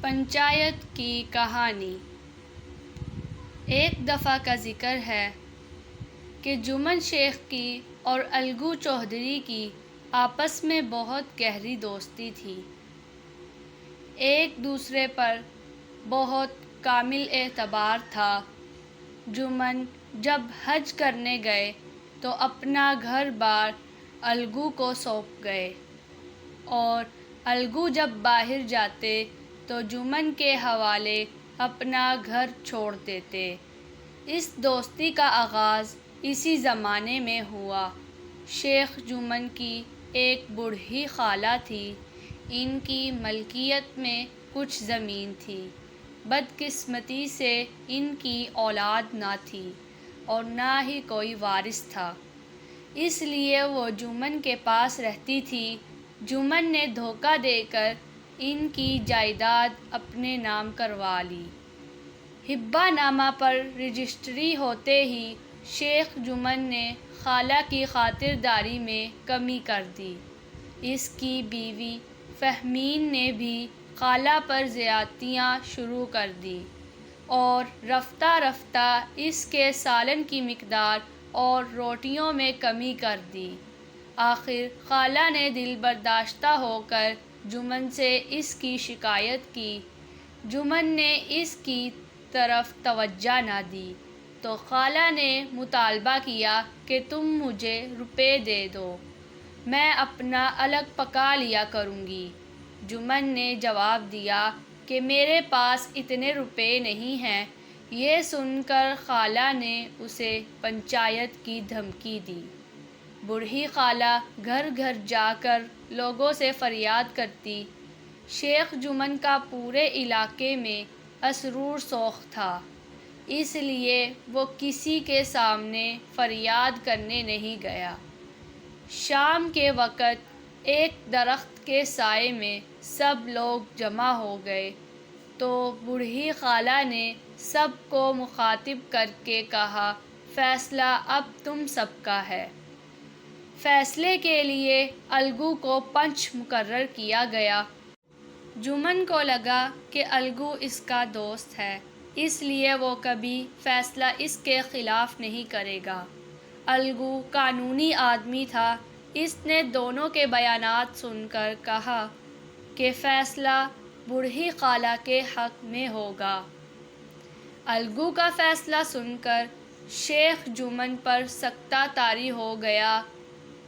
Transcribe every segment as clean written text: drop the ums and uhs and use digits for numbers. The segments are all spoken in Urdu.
پنچایت کی کہانی۔ ایک دفعہ کا ذکر ہے کہ جمن شیخ کی اور الگو چوہدری کی آپس میں بہت گہری دوستی تھی۔ ایک دوسرے پر بہت کامل اعتبار تھا۔ جمن جب حج کرنے گئے تو اپنا گھر بار الگو کو سونپ گئے، اور الگو جب باہر جاتے تو جمن کے حوالے اپنا گھر چھوڑ دیتے۔ اس دوستی کا آغاز اسی زمانے میں ہوا۔ شیخ جمن کی ایک بوڑھی خالہ تھی۔ ان کی ملکیت میں کچھ زمین تھی۔ بدقسمتی سے ان کی اولاد نہ تھی اور نہ ہی کوئی وارث تھا، اس لیے وہ جمن کے پاس رہتی تھی۔ جمن نے دھوکہ دے کر ان کی جائیداد اپنے نام کروا لی۔ ہبہ نامہ پر رجسٹری ہوتے ہی شیخ جمن نے خالہ کی خاطرداری میں کمی کر دی۔ اس کی بیوی فہمین نے بھی خالہ پر زیادتیاں شروع کر دیں اور رفتہ رفتہ اس کے سالن کی مقدار اور روٹیوں میں کمی کر دی۔ آخر خالہ نے دل برداشتہ ہو کر جمن سے اس کی شکایت کی۔ جمن نے اس کی طرف توجہ نہ دی تو خالہ نے مطالبہ کیا کہ تم مجھے روپے دے دو، میں اپنا الگ پکا لیا کروں گی۔ جمن نے جواب دیا کہ میرے پاس اتنے روپے نہیں ہیں۔ یہ سن کر خالہ نے اسے پنچایت کی دھمکی دی۔ بوڑھی خالہ گھر گھر جا کر لوگوں سے فریاد کرتی۔ شیخ جمن کا پورے علاقے میں اثرو رسوخ تھا، اس لیے وہ کسی کے سامنے فریاد کرنے نہیں گیا۔ شام کے وقت ایک درخت کے سائے میں سب لوگ جمع ہو گئے تو بوڑھی خالہ نے سب کو مخاطب کر کے کہا، فیصلہ اب تم سب کا ہے۔ فیصلے کے لیے الگو کو پنچ مقرر کیا گیا۔ جمن کو لگا کہ الگو اس کا دوست ہے، اس لیے وہ کبھی فیصلہ اس کے خلاف نہیں کرے گا۔ الگو قانونی آدمی تھا۔ اس نے دونوں کے بیانات سن کر کہا کہ فیصلہ بوڑھی خالہ کے حق میں ہوگا۔ الگو کا فیصلہ سن کر شیخ جمن پر سکتہ طاری ہو گیا۔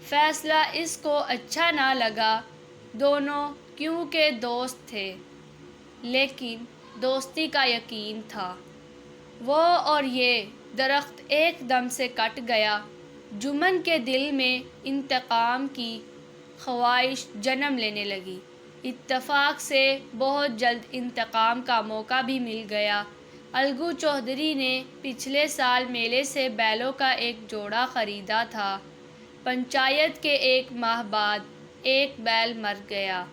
فیصلہ اس کو اچھا نہ لگا۔ دونوں کیونکہ دوست تھے، لیکن دوستی کا یقین تھا، وہ اور یہ درخت ایک دم سے کٹ گیا۔ جمن کے دل میں انتقام کی خواہش جنم لینے لگی۔ اتفاق سے بہت جلد انتقام کا موقع بھی مل گیا۔ الگو چوہدری نے پچھلے سال میلے سے بیلوں کا ایک جوڑا خریدا تھا۔ پنچایت کے ایک ماہ بعد ایک بیل مر گیا۔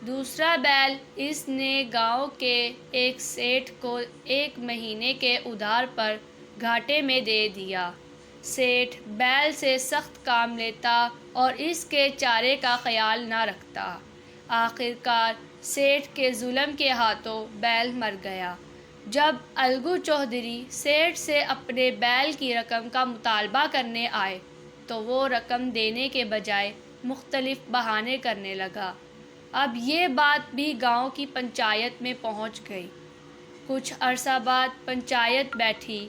دوسرا بیل اس نے گاؤں کے ایک سیٹھ کو 1 مہینے کے ادھار پر گھاٹے میں دے دیا۔ سیٹھ بیل سے سخت کام لیتا اور اس کے چارے کا خیال نہ رکھتا۔ آخر کار سیٹھ کے ظلم کے ہاتھوں بیل مر گیا۔ جب الگو چوہدری سیٹھ سے اپنے بیل کی رقم کا مطالبہ کرنے آئے تو وہ رقم دینے کے بجائے مختلف بہانے کرنے لگا۔ اب یہ بات بھی گاؤں کی پنچایت میں پہنچ گئی۔ کچھ عرصہ بعد پنچایت بیٹھی۔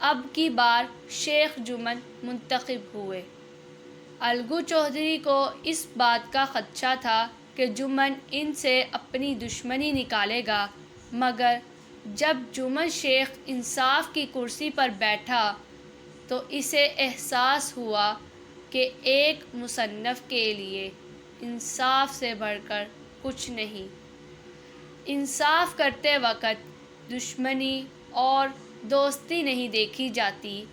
اب کی بار شیخ جمن منتخب ہوئے۔ الگو چوہدری کو اس بات کا خدشہ تھا کہ جمن ان سے اپنی دشمنی نکالے گا، مگر جب جمن شیخ انصاف کی کرسی پر بیٹھا تو اسے احساس ہوا کہ ایک مصنف کے لیے انصاف سے بڑھ کر کچھ نہیں۔ انصاف کرتے وقت دشمنی اور دوستی نہیں دیکھی جاتی،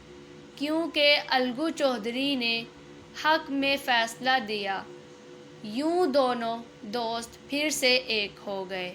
کیونکہ الگو چوہدری نے حق میں فیصلہ دیا۔ یوں دونوں دوست پھر سے ایک ہو گئے۔